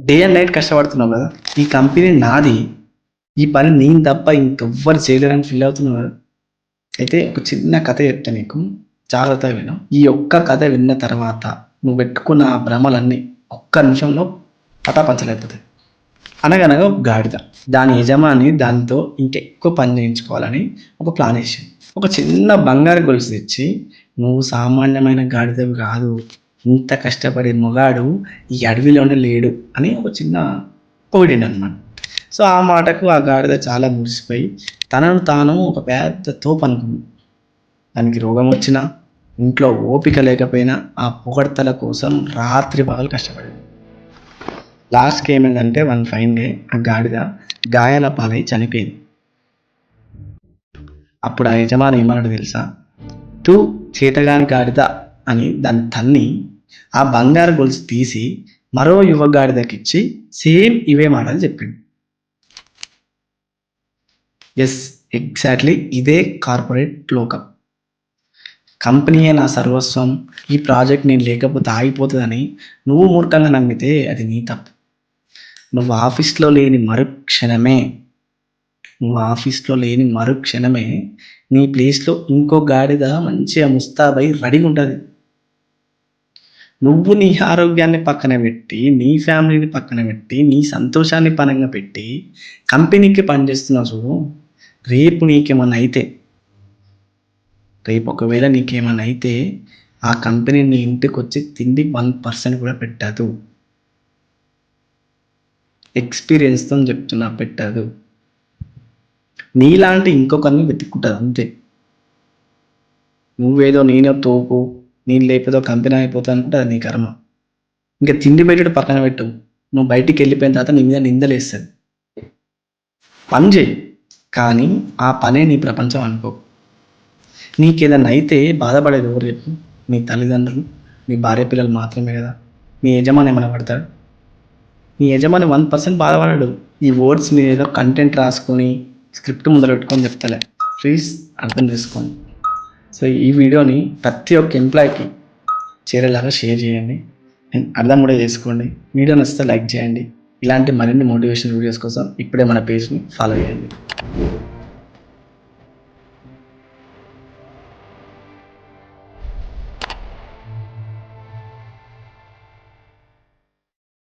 Day and night కష్టపడుతున్నావు కదా, ఈ company నాది, ఈ పని నేను తప్ప ఇంకెవ్వరు చేయలేరని ఫీల్ అవుతున్నావు కదా. అయితే ఒక చిన్న కథ చెప్తా నీకు, జాగ్రత్తగా విను. ఈ ఒక్క కథ విన్న తర్వాత నువ్వు పెట్టుకున్న ఆ భ్రమలన్నీ ఒక్క నిమిషంలో పటాపంచలైపోతాయి. అనగనగా ఒక గాడిద, దాని యజమాని దాంతో ఇంకెక్కువ పని చేయించుకోవాలని ఒక ప్లాన్ వేసింది. ఒక చిన్న బంగారు గొలుసు తెచ్చి, నువ్వు సామాన్యమైన గాడిదవి కాదు, ఇంత కష్టపడే మొగాడు ఈ అడవిలోనే లేడు అని ఒక చిన్న పొగిడిండు అనమాట. సో ఆ మాటకు ఆ గాడిద చాలా మురిసిపోయి తనను తాను ఒక పెద్ద తోపు అనుకుంది. దానికి రోగం వచ్చినా, ఇంట్లో ఓపిక లేకపోయినా ఆ పొగడ్తల కోసం రాత్రి పగలు కష్టపడింది. లాస్ట్కి ఏమైందంటే వన్ ఫైన్ డే ఆ గాడిద గాయాల పాలై చనిపోయింది. అప్పుడు ఆ యజమాని ఏమన్నాడు తెలుసా? టూ చేతగాని గాడిద అని దాన్ని తన్ని ఆ బంగారు గొలుసు తీసి మరో యువ గాడిదకిచ్చి సేమ్ ఇవే మాటలు చెప్పిండు. ఎస్, ఎగ్జాక్ట్లీ ఇదే కార్పొరేట్ లోకం. కంపెనీయే నా సర్వస్వం, ఈ ప్రాజెక్ట్ నేను లేకపోతే ఆగిపోతుందని నువ్వు మూర్ఖంగా నమ్మితే అది నీ తప్పు. నువ్వు ఆఫీస్లో లేని మరుక్షణమే నీ ప్లేస్లో ఇంకో గాడిద మంచిగా ముస్తాబై రెడీగా ఉంటుంది. నువ్వు నీ ఆరోగ్యాన్ని పక్కన పెట్టి, నీ ఫ్యామిలీని పక్కన పెట్టి, నీ సంతోషాన్ని పనంగా పెట్టి కంపెనీకి పనిచేస్తున్నావు చూడు. రేపు నీకేమన్నా అయితే, ఒకవేళ నీకేమన్నా అయితే ఆ కంపెనీ నీ ఇంటికి వచ్చి తిండి 1% కూడా పెట్టదు. ఎక్స్పీరియన్స్తో చెప్తున్నా, పెట్టదు. నీలాంటి ఇంకొకరిని వెతుక్కుంటుంది అంతే. నువ్వేదో నేనే తోపు, నేను లేకపోతే కంపెనీ అయిపోతా అనుకుంటే అది నీ కర్మ. ఇంకా తిండి పెట్టడం పక్కన పెట్టు, నువ్వు బయటికి వెళ్ళిపోయిన తర్వాత నీ మీద నిందలేస్తుంది. పని చేయి, కానీ ఆ పనే నీ ప్రపంచం అనుకో. నీకేదన్నా అయితే బాధపడేది ఎవరు చెప్పు? నీ తల్లిదండ్రులు, నీ భార్య పిల్లలు మాత్రమే కదా. నీ యజమాని ఏమైనా పడతాడు? నీ యజమాని 1% బాధపడాడు. ఈ వర్డ్స్ మీరు ఏదో కంటెంట్ రాసుకొని స్క్రిప్ట్ ముందర పెట్టుకొని చెప్తలే, ప్లీజ్ అర్థం చేసుకోండి. సో ఈ వీడియోని ప్రతి ఒక్క ఎంప్లాయ్కి చేరేలాగా షేర్ చేయండి అండ్ అర్థం కూడా చేసుకోండి. వీడియో నచ్చితే లైక్ చేయండి. ఇలాంటి మరిన్ని మోటివేషన్ వీడియోస్ కోసం ఇప్పుడే మన పేజ్ని ఫాలో చేయండి.